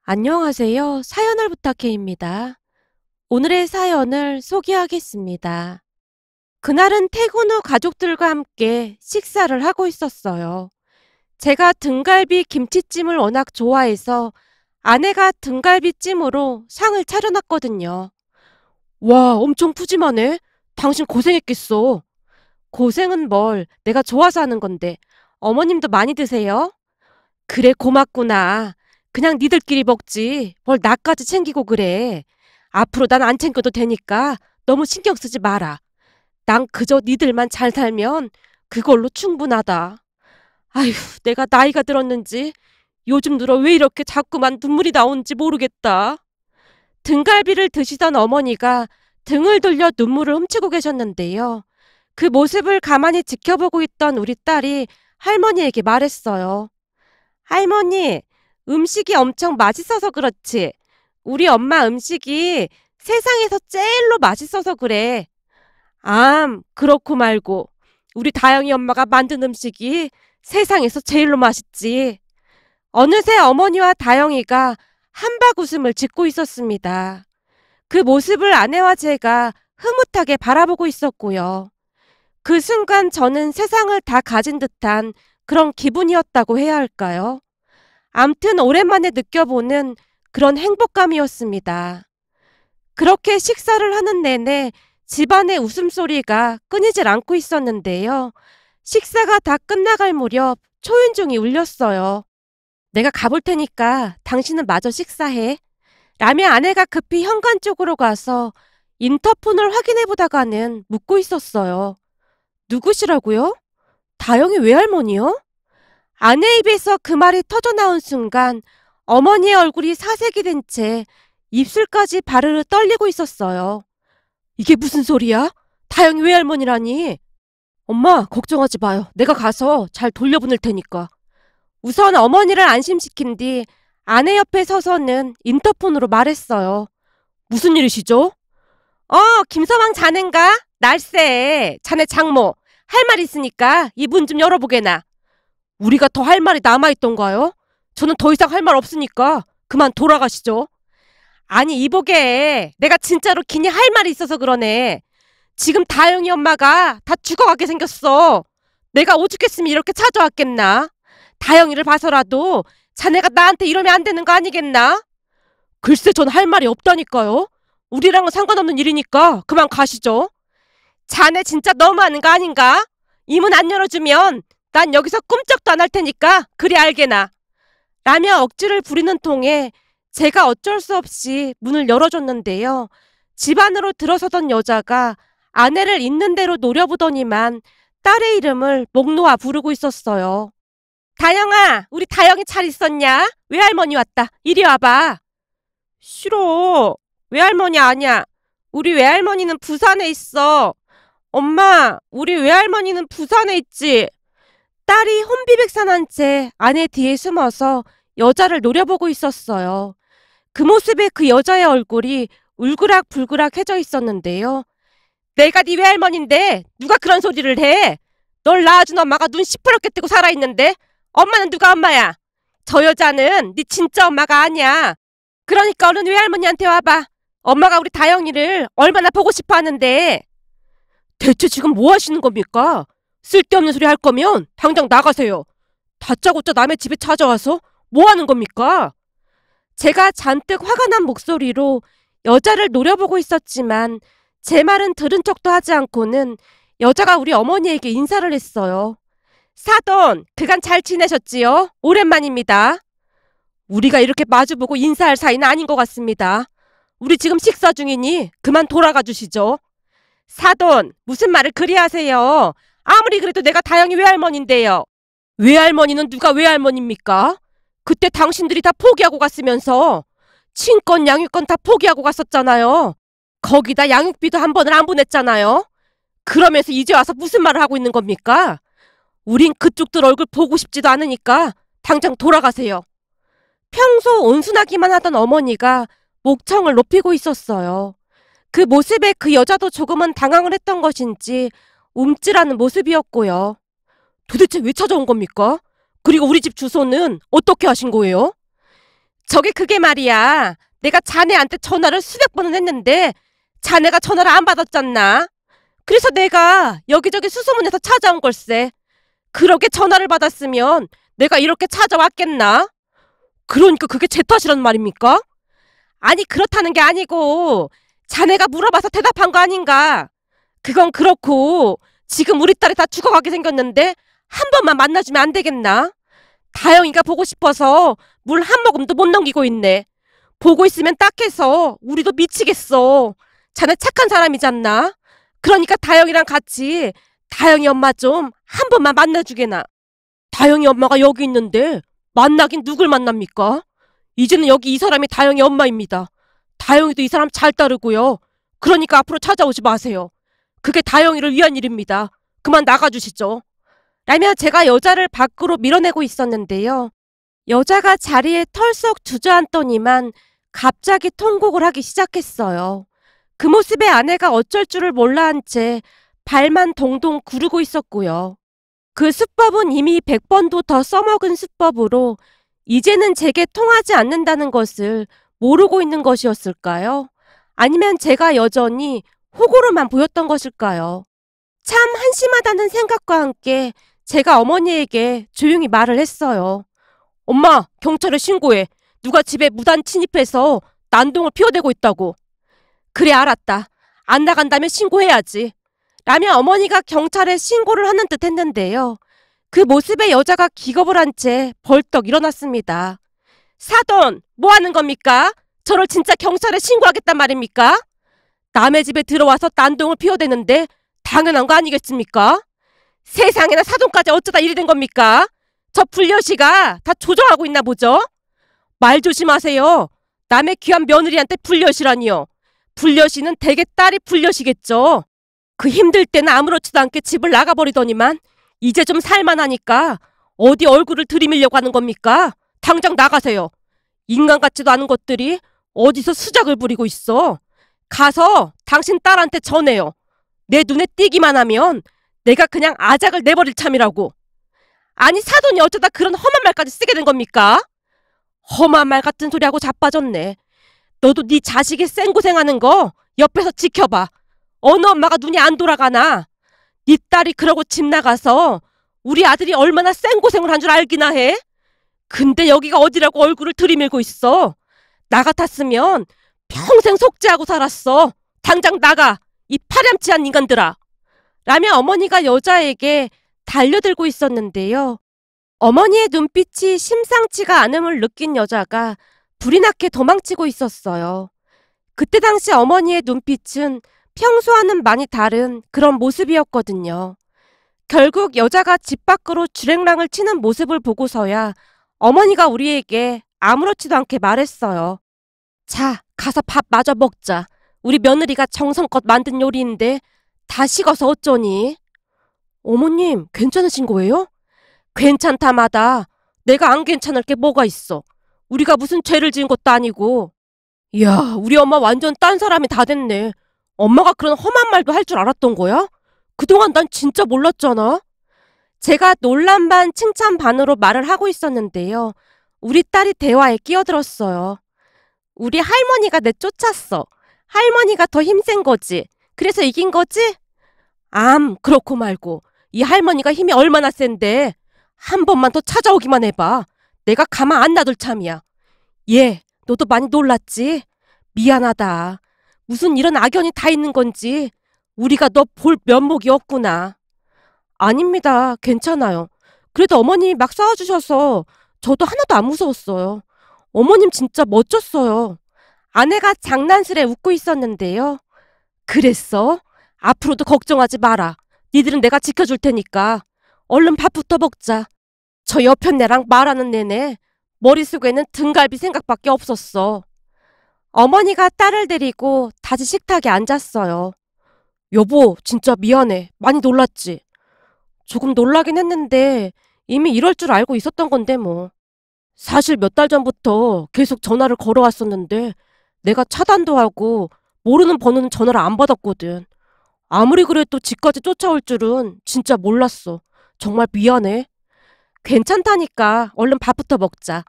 안녕하세요. 사연을 부탁해입니다. 오늘의 사연을 소개하겠습니다. 그날은 퇴근 후 가족들과 함께 식사를 하고 있었어요. 제가 등갈비 김치찜을 워낙 좋아해서 아내가 등갈비찜으로 상을 차려놨거든요. 와, 엄청 푸짐하네. 당신 고생했겠어. 고생은 뭘, 내가 좋아서 하는 건데. 어머님도 많이 드세요? 그래, 고맙구나. 그냥 니들끼리 먹지. 뭘 나까지 챙기고 그래. 앞으로 난 안 챙겨도 되니까 너무 신경 쓰지 마라. 난 그저 니들만 잘 살면 그걸로 충분하다. 아휴, 내가 나이가 들었는지 요즘 들어 왜 이렇게 자꾸만 눈물이 나오는지 모르겠다. 등갈비를 드시던 어머니가 등을 돌려 눈물을 훔치고 계셨는데요. 그 모습을 가만히 지켜보고 있던 우리 딸이 할머니에게 말했어요. 할머니, 음식이 엄청 맛있어서 그렇지. 우리 엄마 음식이 세상에서 제일로 맛있어서 그래. 그렇고 말고. 우리 다영이 엄마가 만든 음식이 세상에서 제일로 맛있지. 어느새 어머니와 다영이가 한박 웃음을 짓고 있었습니다. 그 모습을 아내와 제가 흐뭇하게 바라보고 있었고요. 그 순간 저는 세상을 다 가진 듯한 그런 기분이었다고 해야 할까요? 암튼 오랜만에 느껴보는 그런 행복감이었습니다. 그렇게 식사를 하는 내내 집안의 웃음소리가 끊이질 않고 있었는데요. 식사가 다 끝나갈 무렵 초인종이 울렸어요. 내가 가볼 테니까 당신은 마저 식사해. 라며 아내가 급히 현관 쪽으로 가서 인터폰을 확인해 보다가는 묻고 있었어요. 누구시라고요? 다영이 외할머니요? 아내 입에서 그 말이 터져나온 순간 어머니의 얼굴이 사색이 된 채 입술까지 바르르 떨리고 있었어요. 이게 무슨 소리야? 다영이 외할머니라니. 엄마, 걱정하지 마요. 내가 가서 잘 돌려보낼 테니까. 우선 어머니를 안심시킨 뒤 아내 옆에 서서는 인터폰으로 말했어요. 무슨 일이시죠? 김서방 자넨가? 날쌔. 자네 장모. 할 말 있으니까 이 문 좀 열어보게나. 우리가 더 할 말이 남아있던가요? 저는 더 이상 할 말 없으니까 그만 돌아가시죠. 아니 이보게, 내가 진짜로 기니 할 말이 있어서 그러네. 지금 다영이 엄마가 다 죽어가게 생겼어. 내가 오죽했으면 이렇게 찾아왔겠나. 다영이를 봐서라도 자네가 나한테 이러면 안 되는 거 아니겠나? 글쎄, 전 할 말이 없다니까요. 우리랑은 상관없는 일이니까 그만 가시죠. 자네 진짜 너무하는 거 아닌가? 이 문 안 열어주면 난 여기서 꿈쩍도 안 할 테니까 그리 알게나. 라며 억지를 부리는 통에 제가 어쩔 수 없이 문을 열어줬는데요. 집 안으로 들어서던 여자가 아내를 있는 대로 노려보더니만 딸의 이름을 목 놓아 부르고 있었어요. 다영아, 우리 다영이 잘 있었냐? 외할머니 왔다. 이리 와봐. 싫어. 외할머니 아니야. 우리 외할머니는 부산에 있어. 엄마, 우리 외할머니는 부산에 있지. 딸이 혼비백산한 채 아내 뒤에 숨어서 여자를 노려보고 있었어요. 그 모습에 그 여자의 얼굴이 울그락불그락해져 있었는데요. 내가 네 외할머니인데 누가 그런 소리를 해? 널 낳아준 엄마가 눈 시퍼렇게 뜨고 살아있는데 엄마는 누가 엄마야? 저 여자는 네 진짜 엄마가 아니야. 그러니까 얼른 외할머니한테 와봐. 엄마가 우리 다영이를 얼마나 보고 싶어 하는데. 대체 지금 뭐 하시는 겁니까? 쓸데없는 소리 할 거면 당장 나가세요. 다짜고짜 남의 집에 찾아와서 뭐 하는 겁니까? 제가 잔뜩 화가 난 목소리로 여자를 노려보고 있었지만 제 말은 들은 척도 하지 않고는 여자가 우리 어머니에게 인사를 했어요. 사돈, 그간 잘 지내셨지요? 오랜만입니다. 우리가 이렇게 마주보고 인사할 사이는 아닌 것 같습니다. 우리 지금 식사 중이니 그만 돌아가 주시죠. 사돈, 무슨 말을 그리 하세요? 아무리 그래도 내가 다영이 외할머니인데요. 외할머니는 누가 외할머니입니까? 그때 당신들이 다 포기하고 갔으면서 친권 양육권 다 포기하고 갔었잖아요. 거기다 양육비도 한 번을 안 보냈잖아요. 그러면서 이제 와서 무슨 말을 하고 있는 겁니까? 우린 그쪽들 얼굴 보고 싶지도 않으니까 당장 돌아가세요. 평소 온순하기만 하던 어머니가 목청을 높이고 있었어요. 그 모습에 그 여자도 조금은 당황을 했던 것인지 움찔하는 모습이었고요. 도대체 왜 찾아온 겁니까? 그리고 우리 집 주소는 어떻게 하신 거예요? 그게 말이야. 내가 자네한테 전화를 수백 번은 했는데 자네가 전화를 안 받았잖나. 그래서 내가 여기저기 수소문해서 찾아온 걸세. 그러게 전화를 받았으면 내가 이렇게 찾아왔겠나? 그러니까 그게 제 탓이란 말입니까? 아니, 그렇다는 게 아니고 자네가 물어봐서 대답한 거 아닌가? 그건 그렇고 지금 우리 딸이 다 죽어가게 생겼는데 한 번만 만나주면 안 되겠나? 다영이가 보고 싶어서 물 한 모금도 못 넘기고 있네. 보고 있으면 딱해서 우리도 미치겠어. 자네 착한 사람이잖나. 그러니까 다영이랑 같이 다영이 엄마 좀 한 번만 만나주게나. 다영이 엄마가 여기 있는데 만나긴 누굴 만납니까? 이제는 여기 이 사람이 다영이 엄마입니다. 다영이도 이 사람 잘 따르고요. 그러니까 앞으로 찾아오지 마세요. 그게 다영이를 위한 일입니다. 그만 나가주시죠. 라며 제가 여자를 밖으로 밀어내고 있었는데요. 여자가 자리에 털썩 주저앉더니만 갑자기 통곡을 하기 시작했어요. 그 모습에 아내가 어쩔 줄을 몰라 한 채 발만 동동 구르고 있었고요. 그 수법은 이미 100번도 더 써먹은 수법으로 이제는 제게 통하지 않는다는 것을 모르고 있는 것이었을까요? 아니면 제가 여전히 호구로만 보였던 것일까요? 참 한심하다는 생각과 함께 제가 어머니에게 조용히 말을 했어요. 엄마, 경찰에 신고해. 누가 집에 무단 침입해서 난동을 피워대고 있다고. 그래, 알았다. 안 나간다면 신고해야지. 라며 어머니가 경찰에 신고를 하는 듯 했는데요. 그 모습에 여자가 기겁을 한 채 벌떡 일어났습니다. 사돈, 뭐 하는 겁니까? 저를 진짜 경찰에 신고하겠단 말입니까? 남의 집에 들어와서 난동을 피워대는데 당연한 거 아니겠습니까? 세상에나 사돈까지 어쩌다 이리 된 겁니까? 저 불려시가 다 조정하고 있나 보죠? 말 조심하세요. 남의 귀한 며느리한테 불려시라니요. 불려시는 대개 딸이 불려시겠죠. 그 힘들 때는 아무렇지도 않게 집을 나가버리더니만 이제 좀 살만하니까 어디 얼굴을 들이밀려고 하는 겁니까? 당장 나가세요. 인간 같지도 않은 것들이 어디서 수작을 부리고 있어. 가서 당신 딸한테 전해요. 내 눈에 띄기만 하면 내가 그냥 아작을 내버릴 참이라고. 아니, 사돈이 어쩌다 그런 험한 말까지 쓰게 된 겁니까? 험한 말 같은 소리하고 자빠졌네. 너도 네 자식이 생고생하는 거 옆에서 지켜봐. 어느 엄마가 눈이 안 돌아가나. 네 딸이 그러고 집 나가서 우리 아들이 얼마나 생고생을 한 줄 알기나 해? 근데 여기가 어디라고 얼굴을 들이밀고 있어. 나 같았으면 평생 속죄하고 살았어. 당장 나가, 이 파렴치한 인간들아. 라며 어머니가 여자에게 달려들고 있었는데요. 어머니의 눈빛이 심상치가 않음을 느낀 여자가 불이 나게 도망치고 있었어요. 그때 당시 어머니의 눈빛은 평소와는 많이 다른 그런 모습이었거든요. 결국 여자가 집 밖으로 주랭랑을 치는 모습을 보고서야 어머니가 우리에게 아무렇지도 않게 말했어요. 자, 가서 밥 마저 먹자. 우리 며느리가 정성껏 만든 요리인데 다 식어서 어쩌니? 어머님, 괜찮으신 거예요? 괜찮다마다 내가 안 괜찮을 게 뭐가 있어. 우리가 무슨 죄를 지은 것도 아니고. 이야, 우리 엄마 완전 딴 사람이 다 됐네. 엄마가 그런 험한 말도 할 줄 알았던 거야? 그동안 난 진짜 몰랐잖아. 제가 논란 반 칭찬 반으로 말을 하고 있었는데요. 우리 딸이 대화에 끼어들었어요. 우리 할머니가 내쫓았어. 할머니가 더 힘센 거지. 그래서 이긴 거지? 그렇고 말고. 이 할머니가 힘이 얼마나 센데. 한 번만 더 찾아오기만 해봐. 내가 가만 안 놔둘 참이야. 얘, 너도 많이 놀랐지? 미안하다. 무슨 이런 악연이 다 있는 건지 우리가 너 볼 면목이 없구나. 아닙니다. 괜찮아요. 그래도 어머님이 막 싸워주셔서 저도 하나도 안 무서웠어요. 어머님 진짜 멋졌어요. 아내가 장난스레 웃고 있었는데요. 그랬어? 앞으로도 걱정하지 마라. 니들은 내가 지켜줄 테니까. 얼른 밥부터 먹자. 저 여편네랑 말하는 내내 머릿속에는 등갈비 생각밖에 없었어. 어머니가 딸을 데리고 다시 식탁에 앉았어요. 여보, 진짜 미안해. 많이 놀랐지? 조금 놀라긴 했는데 이미 이럴 줄 알고 있었던 건데 뭐. 사실 몇 달 전부터 계속 전화를 걸어왔었는데 내가 차단도 하고 모르는 번호는 전화를 안 받았거든. 아무리 그래도 집까지 쫓아올 줄은 진짜 몰랐어. 정말 미안해. 괜찮다니까. 얼른 밥부터 먹자.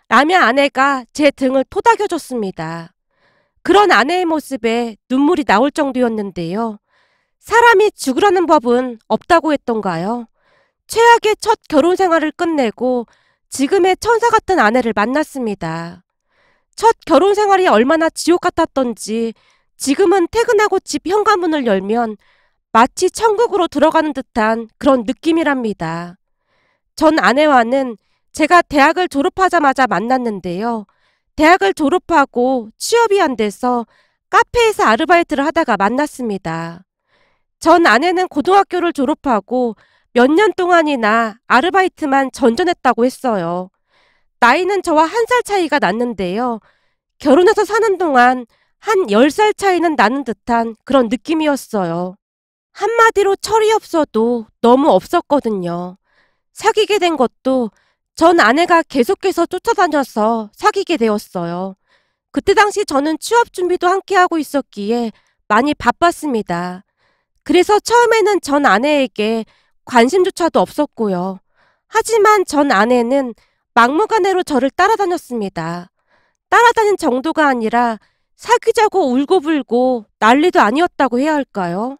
라며 아내가 제 등을 토닥여줬습니다. 그런 아내의 모습에 눈물이 나올 정도였는데요. 사람이 죽으라는 법은 없다고 했던가요? 최악의 첫 결혼 생활을 끝내고 지금의 천사 같은 아내를 만났습니다. 첫 결혼 생활이 얼마나 지옥 같았던지 지금은 퇴근하고 집 현관문을 열면 마치 천국으로 들어가는 듯한 그런 느낌이랍니다. 전 아내와는 제가 대학을 졸업하자마자 만났는데요. 대학을 졸업하고 취업이 안 돼서 카페에서 아르바이트를 하다가 만났습니다. 전 아내는 고등학교를 졸업하고 몇 년 동안이나 아르바이트만 전전했다고 했어요. 나이는 저와 1살 차이가 났는데요. 결혼해서 사는 동안 한 10살 차이는 나는 듯한 그런 느낌이었어요. 한마디로 철이 없어도 너무 없었거든요. 사귀게 된 것도 전 아내가 계속해서 쫓아다녀서 사귀게 되었어요. 그때 당시 저는 취업 준비도 함께 하고 있었기에 많이 바빴습니다. 그래서 처음에는 전 아내에게 관심조차도 없었고요. 하지만 전 아내는 막무가내로 저를 따라다녔습니다. 따라다닌 정도가 아니라 사귀자고 울고불고 난리도 아니었다고 해야 할까요?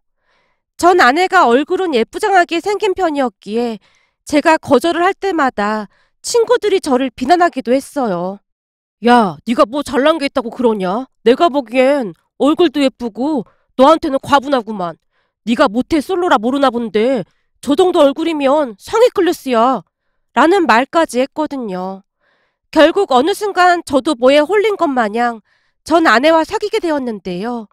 전 아내가 얼굴은 예쁘장하게 생긴 편이었기에 제가 거절을 할 때마다 친구들이 저를 비난하기도 했어요. 야, 네가 뭐 잘난 게 있다고 그러냐? 내가 보기엔 얼굴도 예쁘고 너한테는 과분하구만. 네가 모태 솔로라 모르나 본데 저 정도 얼굴이면 상위 클래스야. 라는 말까지 했거든요. 결국 어느 순간 저도 뭐에 홀린 것 마냥 전 아내와 사귀게 되었는데요.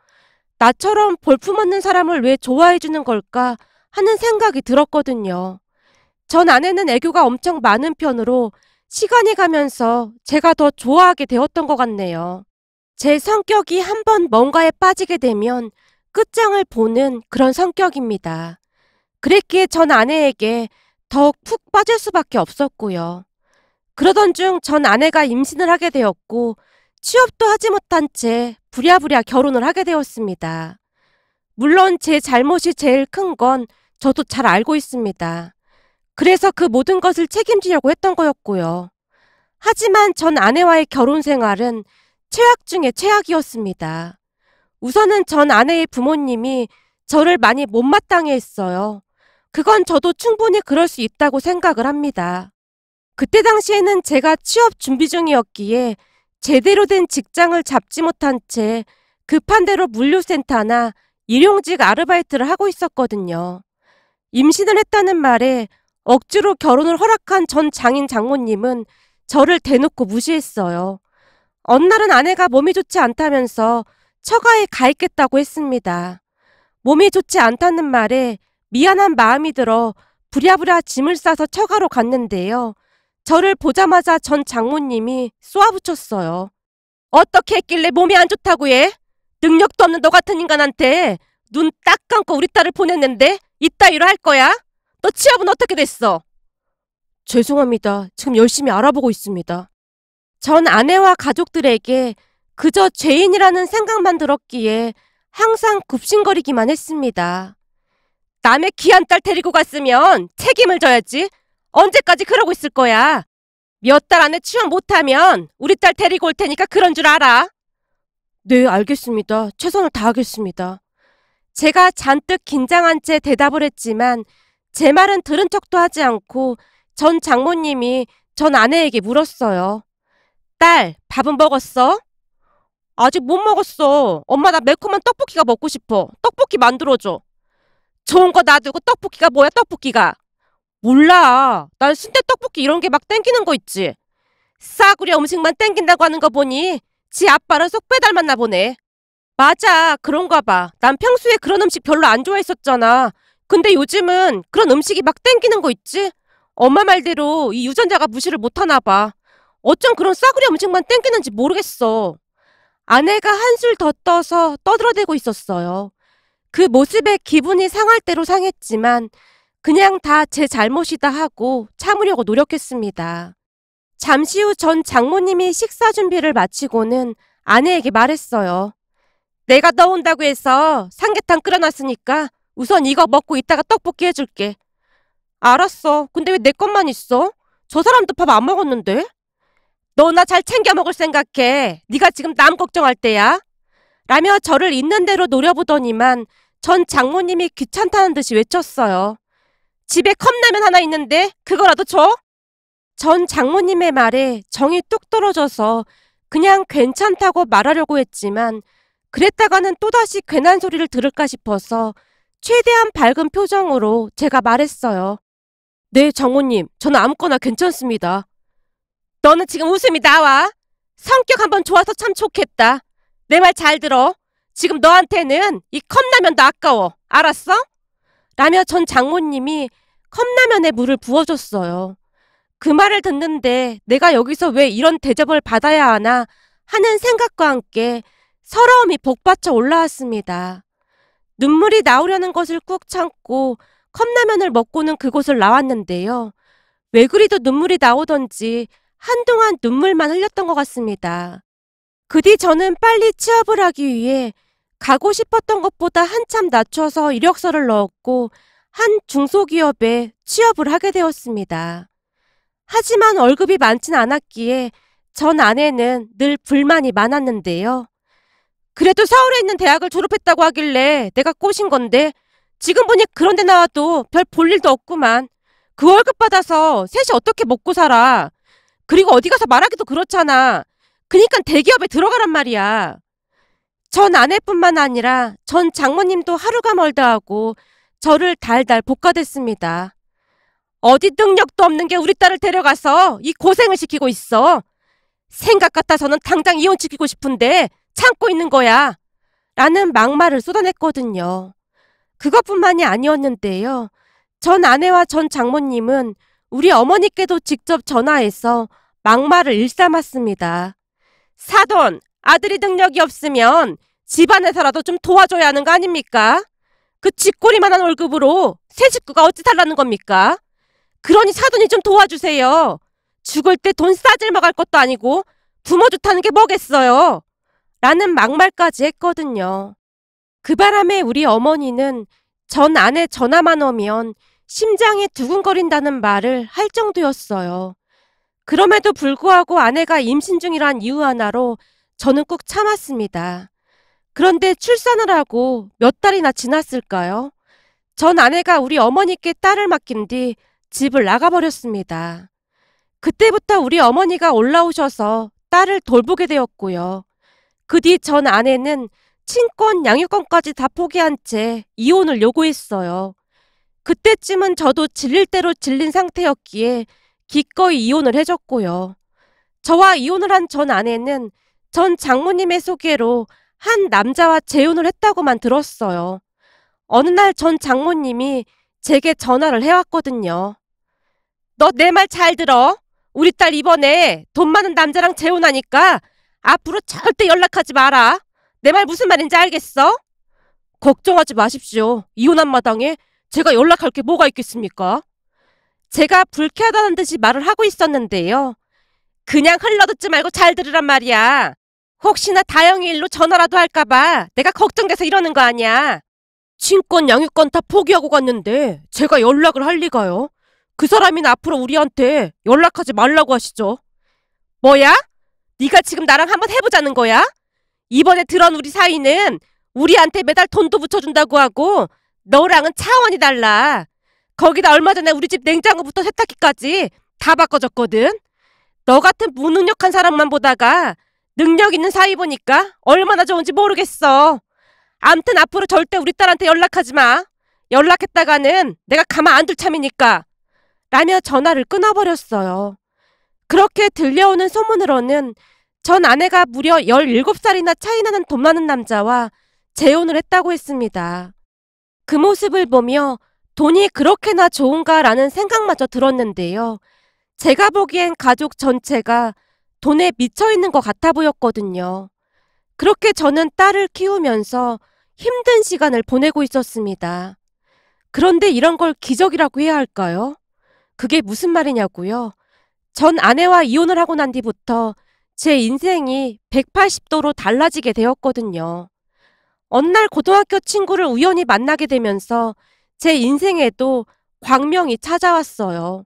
나처럼 볼품없는 사람을 왜 좋아해 주는 걸까 하는 생각이 들었거든요. 전 아내는 애교가 엄청 많은 편으로 시간이 가면서 제가 더 좋아하게 되었던 것 같네요. 제 성격이 한번 뭔가에 빠지게 되면 끝장을 보는 그런 성격입니다. 그랬기에 전 아내에게 더욱 푹 빠질 수밖에 없었고요. 그러던 중 전 아내가 임신을 하게 되었고 취업도 하지 못한 채 부랴부랴 결혼을 하게 되었습니다. 물론 제 잘못이 제일 큰 건 저도 잘 알고 있습니다. 그래서 그 모든 것을 책임지려고 했던 거였고요. 하지만 전 아내와의 결혼 생활은 최악 중에 최악이었습니다. 우선은 전 아내의 부모님이 저를 많이 못마땅해 했어요. 그건 저도 충분히 그럴 수 있다고 생각을 합니다. 그때 당시에는 제가 취업 준비 중이었기에 제대로 된 직장을 잡지 못한 채 급한 대로 물류센터나 일용직 아르바이트를 하고 있었거든요. 임신을 했다는 말에 억지로 결혼을 허락한 전 장인 장모님은 저를 대놓고 무시했어요. 어느 날은 아내가 몸이 좋지 않다면서 처가에 가 있겠다고 했습니다. 몸이 좋지 않다는 말에 미안한 마음이 들어 부랴부랴 짐을 싸서 처가로 갔는데요. 저를 보자마자 전 장모님이 쏘아붙였어요. 어떻게 했길래 몸이 안 좋다고 해? 능력도 없는 너 같은 인간한테 눈 딱 감고 우리 딸을 보냈는데 이따위로 할 거야? 너 취업은 어떻게 됐어? 죄송합니다. 지금 열심히 알아보고 있습니다. 전 아내와 가족들에게 그저 죄인이라는 생각만 들었기에 항상 굽신거리기만 했습니다. 남의 귀한 딸 데리고 갔으면 책임을 져야지. 언제까지 그러고 있을 거야? 몇 달 안에 취업 못하면 우리 딸 데리고 올 테니까 그런 줄 알아. 네, 알겠습니다. 최선을 다하겠습니다. 제가 잔뜩 긴장한 채 대답을 했지만 제 말은 들은 척도 하지 않고 전 장모님이 전 아내에게 물었어요. 딸, 밥은 먹었어? 아직 못 먹었어. 엄마 나 매콤한 떡볶이가 먹고 싶어. 떡볶이 만들어줘. 좋은 거 놔두고 떡볶이가 뭐야 떡볶이가. 몰라. 난 순대 떡볶이 이런 게 막 땡기는 거 있지. 싸구려 음식만 땡긴다고 하는 거 보니 지 아빠랑 쏙 빼닮았나 보네. 맞아. 그런가 봐. 난 평소에 그런 음식 별로 안 좋아했었잖아. 근데 요즘은 그런 음식이 막 땡기는 거 있지? 엄마 말대로 이 유전자가 무시를 못하나 봐. 어쩜 그런 싸구려 음식만 땡기는지 모르겠어. 아내가 한술 더 떠서 떠들어대고 있었어요. 그 모습에 기분이 상할 대로 상했지만 그냥 다 제 잘못이다 하고 참으려고 노력했습니다. 잠시 후 전 장모님이 식사 준비를 마치고는 아내에게 말했어요. 내가 너 온다고 해서 삼계탕 끓여놨으니까 우선 이거 먹고 이따가 떡볶이 해줄게. 알았어. 근데 왜 내 것만 있어? 저 사람도 밥 안 먹었는데? 너 나 잘 챙겨 먹을 생각해. 네가 지금 남 걱정할 때야? 라며 저를 있는 대로 노려보더니만 전 장모님이 귀찮다는 듯이 외쳤어요. 집에 컵라면 하나 있는데 그거라도 줘? 전 장모님의 말에 정이 뚝 떨어져서 그냥 괜찮다고 말하려고 했지만 그랬다가는 또다시 괜한 소리를 들을까 싶어서 최대한 밝은 표정으로 제가 말했어요. 네, 장모님. 저는 아무거나 괜찮습니다. 너는 지금 웃음이 나와? 성격 한번 좋아서 참 좋겠다. 내 말 잘 들어. 지금 너한테는 이 컵라면도 아까워. 알았어? 라며 전 장모님이 컵라면에 물을 부어줬어요. 그 말을 듣는데 내가 여기서 왜 이런 대접을 받아야 하나 하는 생각과 함께 서러움이 복받쳐 올라왔습니다. 눈물이 나오려는 것을 꾹 참고 컵라면을 먹고는 그곳을 나왔는데요. 왜 그리도 눈물이 나오던지 한동안 눈물만 흘렸던 것 같습니다. 그 뒤 저는 빨리 취업을 하기 위해 가고 싶었던 것보다 한참 낮춰서 이력서를 넣었고 한 중소기업에 취업을 하게 되었습니다. 하지만 월급이 많진 않았기에 전 아내는 늘 불만이 많았는데요. 그래도 서울에 있는 대학을 졸업했다고 하길래 내가 꼬신 건데 지금 보니 그런 데 나와도 별 볼 일도 없구만. 그 월급 받아서 셋이 어떻게 먹고 살아. 그리고 어디 가서 말하기도 그렇잖아. 그니까 대기업에 들어가란 말이야. 전 아내뿐만 아니라 전 장모님도 하루가 멀다 하고 저를 달달 볶아댔습니다. 어디 능력도 없는 게 우리 딸을 데려가서 이 고생을 시키고 있어. 생각 같아서는 당장 이혼시키고 싶은데 참고 있는 거야. 라는 막말을 쏟아냈거든요. 그것뿐만이 아니었는데요. 전 아내와 전 장모님은 우리 어머니께도 직접 전화해서 막말을 일삼았습니다. 사돈, 아들이 능력이 없으면 집안에서라도 좀 도와줘야 하는 거 아닙니까? 그 쥐꼬리만한 월급으로 새 식구가 어찌 살라는 겁니까? 그러니 사돈이 좀 도와주세요. 죽을 때 돈 싸질러 갈 것도 아니고 부모 좋다는 게 뭐겠어요. 라는 막말까지 했거든요. 그 바람에 우리 어머니는 전 아내 전화만 오면 심장이 두근거린다는 말을 할 정도였어요. 그럼에도 불구하고 아내가 임신 중이란 이유 하나로 저는 꾹 참았습니다. 그런데 출산을 하고 몇 달이나 지났을까요? 전 아내가 우리 어머니께 딸을 맡긴 뒤 집을 나가버렸습니다. 그때부터 우리 어머니가 올라오셔서 딸을 돌보게 되었고요. 그 뒤 전 아내는 친권, 양육권까지 다 포기한 채 이혼을 요구했어요. 그때쯤은 저도 질릴 대로 질린 상태였기에 기꺼이 이혼을 해줬고요. 저와 이혼을 한 전 아내는 전 장모님의 소개로 한 남자와 재혼을 했다고만 들었어요. 어느 날 전 장모님이 제게 전화를 해왔거든요. 너 내 말 잘 들어. 우리 딸 이번에 돈 많은 남자랑 재혼하니까 앞으로 절대 연락하지 마라. 내 말 무슨 말인지 알겠어? 걱정하지 마십시오. 이혼한 마당에 제가 연락할 게 뭐가 있겠습니까? 제가 불쾌하다는 듯이 말을 하고 있었는데요. 그냥 흘러듣지 말고 잘 들으란 말이야. 혹시나 다영이 일로 전화라도 할까봐 내가 걱정돼서 이러는 거 아니야. 친권, 양육권 다 포기하고 갔는데 제가 연락을 할 리가요. 그 사람이나 앞으로 우리한테 연락하지 말라고 하시죠. 뭐야? 네가 지금 나랑 한번 해보자는 거야? 이번에 들어온 우리 사이는 우리한테 매달 돈도 붙여준다고 하고 너랑은 차원이 달라. 거기다 얼마 전에 우리 집 냉장고부터 세탁기까지 다 바꿔줬거든. 너 같은 무능력한 사람만 보다가 능력 있는 사이 보니까 얼마나 좋은지 모르겠어. 암튼 앞으로 절대 우리 딸한테 연락하지 마. 연락했다가는 내가 가만 안 둘 참이니까. 라며 전화를 끊어버렸어요. 그렇게 들려오는 소문으로는 전 아내가 무려 17살이나 차이나는 돈 많은 남자와 재혼을 했다고 했습니다. 그 모습을 보며 돈이 그렇게나 좋은가라는 생각마저 들었는데요. 제가 보기엔 가족 전체가 돈에 미쳐있는 것 같아 보였거든요. 그렇게 저는 딸을 키우면서 힘든 시간을 보내고 있었습니다. 그런데 이런 걸 기적이라고 해야 할까요? 그게 무슨 말이냐고요? 전 아내와 이혼을 하고 난 뒤부터 제 인생이 180도로 달라지게 되었거든요. 어느 날 고등학교 친구를 우연히 만나게 되면서 제 인생에도 광명이 찾아왔어요.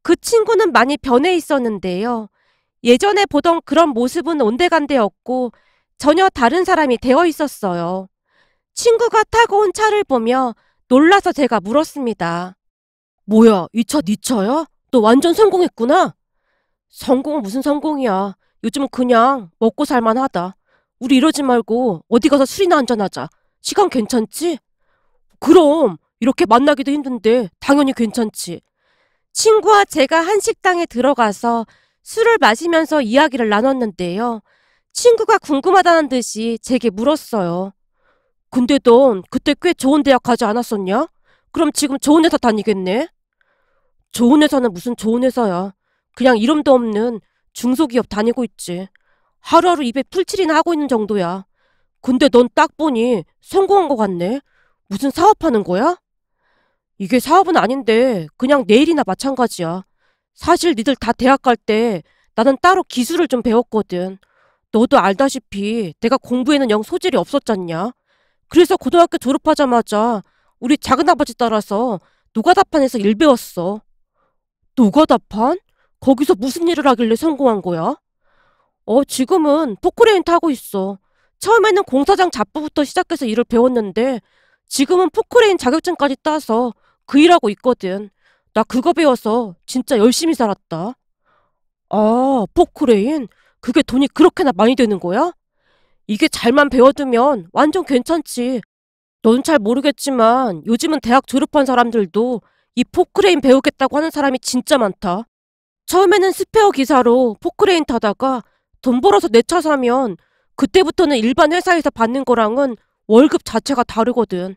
그 친구는 많이 변해 있었는데요. 예전에 보던 그런 모습은 온데간데였고 전혀 다른 사람이 되어 있었어요. 친구가 타고 온 차를 보며 놀라서 제가 물었습니다. 뭐야, 이 차 네 차야? 너 완전 성공했구나. 성공은 무슨 성공이야. 요즘은 그냥 먹고 살만하다. 우리 이러지 말고 어디 가서 술이나 한잔하자. 시간 괜찮지? 그럼 이렇게 만나기도 힘든데 당연히 괜찮지. 친구와 제가 한 식당에 들어가서 술을 마시면서 이야기를 나눴는데요. 친구가 궁금하다는 듯이 제게 물었어요. 근데 넌 그때 꽤 좋은 대학 가지 않았었냐? 그럼 지금 좋은 회사 다니겠네? 좋은 회사는 무슨 좋은 회사야. 그냥 이름도 없는 중소기업 다니고 있지. 하루하루 입에 풀칠이나 하고 있는 정도야. 근데 넌 딱 보니 성공한 것 같네. 무슨 사업하는 거야? 이게 사업은 아닌데 그냥 내 일이나 마찬가지야. 사실 니들 다 대학 갈 때 나는 따로 기술을 좀 배웠거든. 너도 알다시피 내가 공부에는 영 소질이 없었잖냐. 그래서 고등학교 졸업하자마자 우리 작은아버지 따라서 노가다판에서 일 배웠어. 노가다판? 거기서 무슨 일을 하길래 성공한 거야? 지금은 포크레인 타고 있어. 처음에는 공사장 잡부부터 시작해서 일을 배웠는데 지금은 포크레인 자격증까지 따서 그 일하고 있거든. 나 그거 배워서 진짜 열심히 살았다. 아, 포크레인? 그게 돈이 그렇게나 많이 되는 거야? 이게 잘만 배워두면 완전 괜찮지. 넌 잘 모르겠지만 요즘은 대학 졸업한 사람들도 이 포크레인 배우겠다고 하는 사람이 진짜 많다. 처음에는 스페어 기사로 포크레인 타다가 돈 벌어서 내 차 사면 그때부터는 일반 회사에서 받는 거랑은 월급 자체가 다르거든.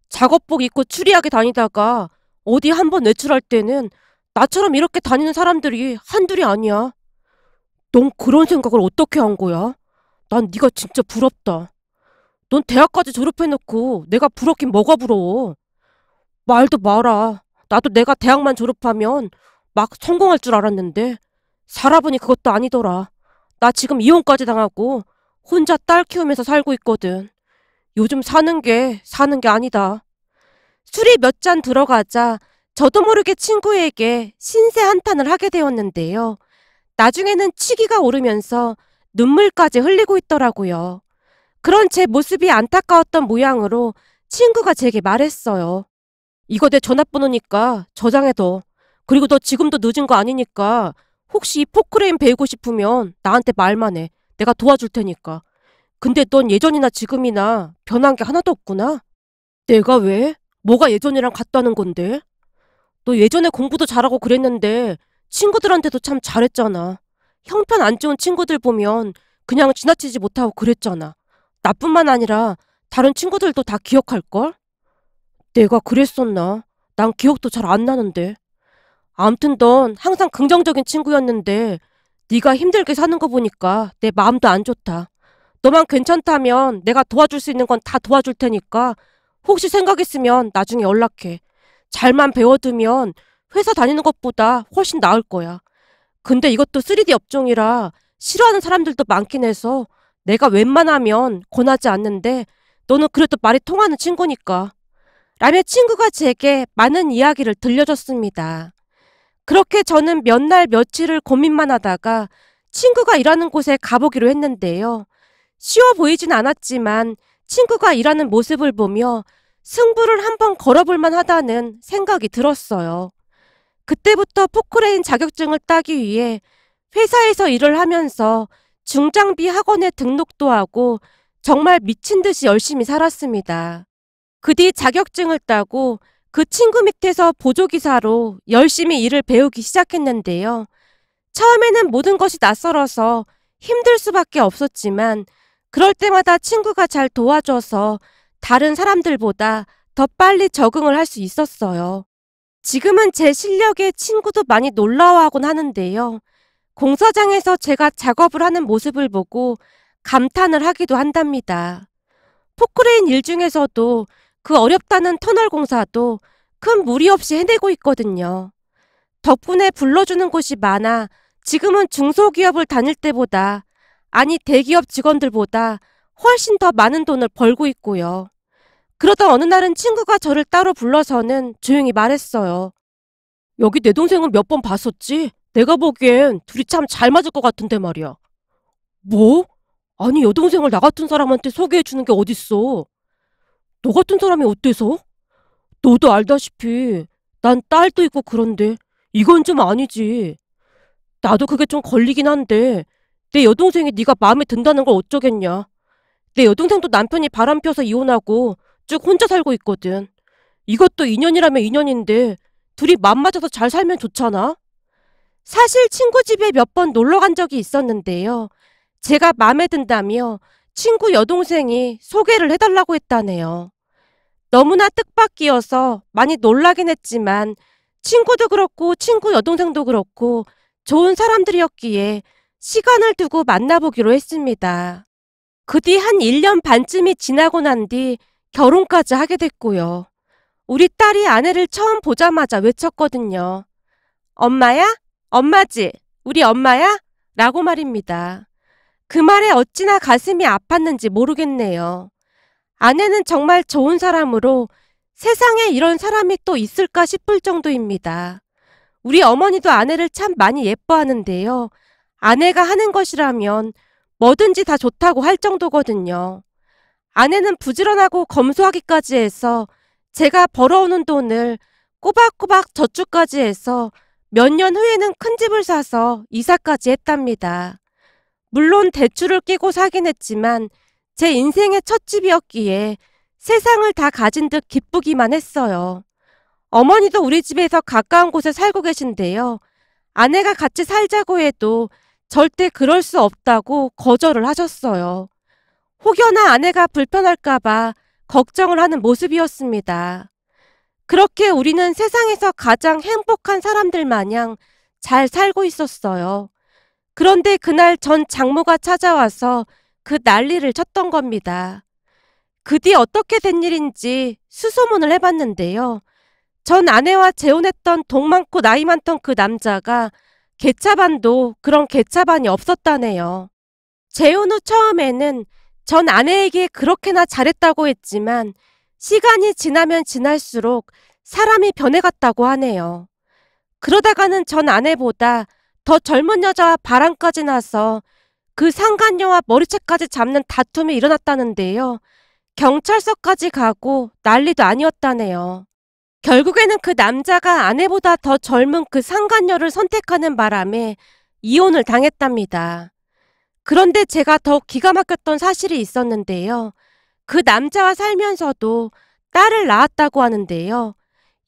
작업복 입고 추리하게 다니다가 어디 한번 외출할 때는 나처럼 이렇게 다니는 사람들이 한둘이 아니야. 넌 그런 생각을 어떻게 한 거야? 난 네가 진짜 부럽다. 넌 대학까지 졸업해놓고 내가 부럽긴 뭐가 부러워. 말도 마라. 나도 내가 대학만 졸업하면 막 성공할 줄 알았는데 살아보니 그것도 아니더라. 나 지금 이혼까지 당하고 혼자 딸 키우면서 살고 있거든. 요즘 사는 게 아니다. 술이 몇 잔 들어가자 저도 모르게 친구에게 신세 한탄을 하게 되었는데요. 나중에는 치기가 오르면서 눈물까지 흘리고 있더라고요. 그런 제 모습이 안타까웠던 모양으로 친구가 제게 말했어요. 이거 내 전화번호니까 저장해둬. 그리고 너 지금도 늦은 거 아니니까 혹시 이 포크레인 배우고 싶으면 나한테 말만 해. 내가 도와줄 테니까. 근데 넌 예전이나 지금이나 변한 게 하나도 없구나. 내가 왜? 뭐가 예전이랑 같다는 건데? 너 예전에 공부도 잘하고 그랬는데 친구들한테도 참 잘했잖아. 형편 안 좋은 친구들 보면 그냥 지나치지 못하고 그랬잖아. 나뿐만 아니라 다른 친구들도 다 기억할걸? 내가 그랬었나? 난 기억도 잘 안 나는데. 암튼 넌 항상 긍정적인 친구였는데 네가 힘들게 사는 거 보니까 내 마음도 안 좋다. 너만 괜찮다면 내가 도와줄 수 있는 건 다 도와줄 테니까 혹시 생각 있으면 나중에 연락해. 잘만 배워두면 회사 다니는 것보다 훨씬 나을 거야. 근데 이것도 3D 업종이라 싫어하는 사람들도 많긴 해서 내가 웬만하면 권하지 않는데 너는 그래도 말이 통하는 친구니까. 라며 친구가 제게 많은 이야기를 들려줬습니다. 그렇게 저는 몇 날 며칠을 고민만 하다가 친구가 일하는 곳에 가보기로 했는데요. 쉬워 보이진 않았지만 친구가 일하는 모습을 보며 승부를 한번 걸어볼만 하다는 생각이 들었어요. 그때부터 포크레인 자격증을 따기 위해 회사에서 일을 하면서 중장비 학원에 등록도 하고 정말 미친 듯이 열심히 살았습니다. 그 뒤 자격증을 따고 그 친구 밑에서 보조기사로 열심히 일을 배우기 시작했는데요. 처음에는 모든 것이 낯설어서 힘들 수밖에 없었지만 그럴 때마다 친구가 잘 도와줘서 다른 사람들보다 더 빨리 적응을 할 수 있었어요. 지금은 제 실력에 친구도 많이 놀라워하곤 하는데요. 공사장에서 제가 작업을 하는 모습을 보고 감탄을 하기도 한답니다. 포크레인 일 중에서도 그 어렵다는 터널 공사도 큰 무리 없이 해내고 있거든요. 덕분에 불러주는 곳이 많아 지금은 중소기업을 다닐 때보다, 아니 대기업 직원들보다 훨씬 더 많은 돈을 벌고 있고요. 그러다 어느 날은 친구가 저를 따로 불러서는 조용히 말했어요. 여기 내 동생은 몇 번 봤었지? 내가 보기엔 둘이 참 잘 맞을 것 같은데 말이야. 뭐? 아니, 여동생을 나 같은 사람한테 소개해주는 게 어딨어. 너 같은 사람이 어때서? 너도 알다시피 난 딸도 있고 그런데 이건 좀 아니지. 나도 그게 좀 걸리긴 한데 내 여동생이 네가 마음에 든다는 걸 어쩌겠냐. 내 여동생도 남편이 바람펴서 이혼하고 쭉 혼자 살고 있거든. 이것도 인연이라면 인연인데 둘이 맘 맞아서 잘 살면 좋잖아. 사실 친구 집에 몇 번 놀러 간 적이 있었는데요. 제가 마음에 든다며 친구 여동생이 소개를 해달라고 했다네요. 너무나 뜻밖이어서 많이 놀라긴 했지만 친구도 그렇고 친구 여동생도 그렇고 좋은 사람들이었기에 시간을 두고 만나보기로 했습니다. 그 뒤 한 1년 반쯤이 지나고 난 뒤 결혼까지 하게 됐고요. 우리 딸이 아내를 처음 보자마자 외쳤거든요. 엄마야? 엄마지? 우리 엄마야? 라고 말입니다. 그 말에 어찌나 가슴이 아팠는지 모르겠네요. 아내는 정말 좋은 사람으로 세상에 이런 사람이 또 있을까 싶을 정도입니다. 우리 어머니도 아내를 참 많이 예뻐하는데요. 아내가 하는 것이라면 뭐든지 다 좋다고 할 정도거든요. 아내는 부지런하고 검소하기까지 해서 제가 벌어오는 돈을 꼬박꼬박 저축까지 해서 몇 년 후에는 큰 집을 사서 이사까지 했답니다. 물론 대출을 끼고 사긴 했지만 제 인생의 첫 집이었기에 세상을 다 가진 듯 기쁘기만 했어요. 어머니도 우리 집에서 가까운 곳에 살고 계신데요. 아내가 같이 살자고 해도 절대 그럴 수 없다고 거절을 하셨어요. 혹여나 아내가 불편할까봐 걱정을 하는 모습이었습니다. 그렇게 우리는 세상에서 가장 행복한 사람들 마냥 잘 살고 있었어요. 그런데 그날 전 장모가 찾아와서 그 난리를 쳤던 겁니다. 그 뒤 어떻게 된 일인지 수소문을 해봤는데요. 전 아내와 재혼했던 돈 많고 나이 많던 그 남자가 개차반도 그런 개차반이 없었다네요. 재혼 후 처음에는 전 아내에게 그렇게나 잘했다고 했지만 시간이 지나면 지날수록 사람이 변해갔다고 하네요. 그러다가는 전 아내보다 더 젊은 여자와 바람까지 나서 그 상간녀와 머리채까지 잡는 다툼이 일어났다는데요. 경찰서까지 가고 난리도 아니었다네요. 결국에는 그 남자가 아내보다 더 젊은 그 상간녀를 선택하는 바람에 이혼을 당했답니다. 그런데 제가 더 기가 막혔던 사실이 있었는데요. 그 남자와 살면서도 딸을 낳았다고 하는데요.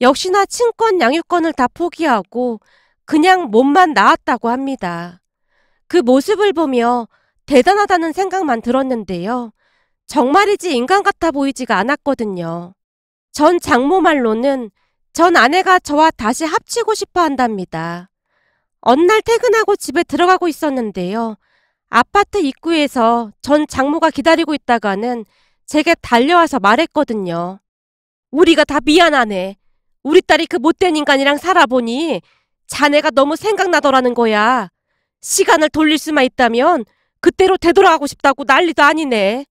역시나 친권 양육권을 다 포기하고 그냥 몸만 낳았다고 합니다. 그 모습을 보며 대단하다는 생각만 들었는데요. 정말이지 인간 같아 보이지가 않았거든요. 전 장모 말로는 전 아내가 저와 다시 합치고 싶어 한답니다. 어느 날 퇴근하고 집에 들어가고 있었는데요. 아파트 입구에서 전 장모가 기다리고 있다가는 제게 달려와서 말했거든요. 우리가 다 미안하네. 우리 딸이 그 못된 인간이랑 살아보니 자네가 너무 생각나더라는 거야. 시간을 돌릴 수만 있다면 그때로 되돌아가고 싶다고 난리도 아니네.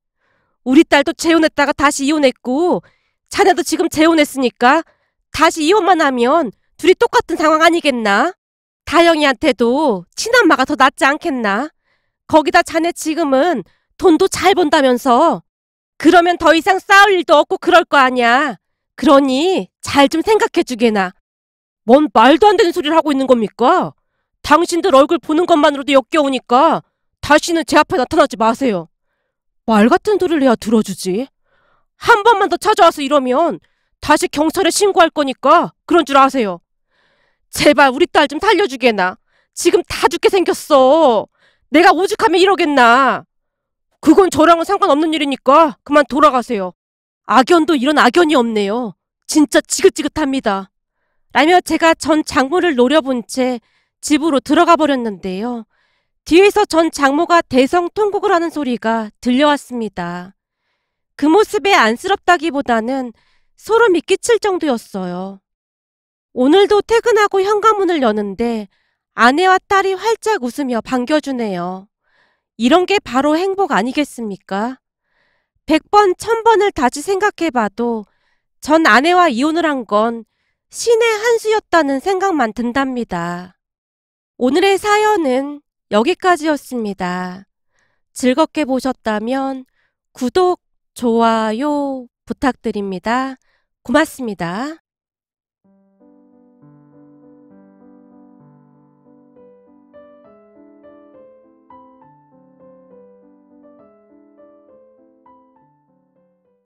우리 딸도 재혼했다가 다시 이혼했고 자네도 지금 재혼했으니까 다시 이혼만 하면 둘이 똑같은 상황 아니겠나? 다영이한테도 친엄마가 더 낫지 않겠나? 거기다 자네 지금은 돈도 잘 번다면서. 그러면 더 이상 싸울 일도 없고 그럴 거 아냐. 그러니 잘 좀 생각해 주게나. 뭔 말도 안 되는 소리를 하고 있는 겁니까? 당신들 얼굴 보는 것만으로도 역겨우니까 다시는 제 앞에 나타나지 마세요. 말 같은 소리를 해야 들어주지. 한 번만 더 찾아와서 이러면 다시 경찰에 신고할 거니까 그런 줄 아세요. 제발 우리 딸 좀 살려주게나. 지금 다 죽게 생겼어. 내가 오죽하면 이러겠나. 그건 저랑은 상관없는 일이니까 그만 돌아가세요. 악연도 이런 악연이 없네요. 진짜 지긋지긋합니다. 라며 제가 전 장모를 노려본 채 집으로 들어가 버렸는데요. 뒤에서 전 장모가 대성통곡을 하는 소리가 들려왔습니다. 그 모습에 안쓰럽다기보다는 소름이 끼칠 정도였어요. 오늘도 퇴근하고 현관문을 여는데 아내와 딸이 활짝 웃으며 반겨주네요. 이런 게 바로 행복 아니겠습니까? 100번, 1000번을 다시 생각해봐도 전 아내와 이혼을 한 건 신의 한 수였다는 생각만 든답니다. 오늘의 사연은 여기까지였습니다. 즐겁게 보셨다면 구독, 좋아요 부탁드립니다. 고맙습니다.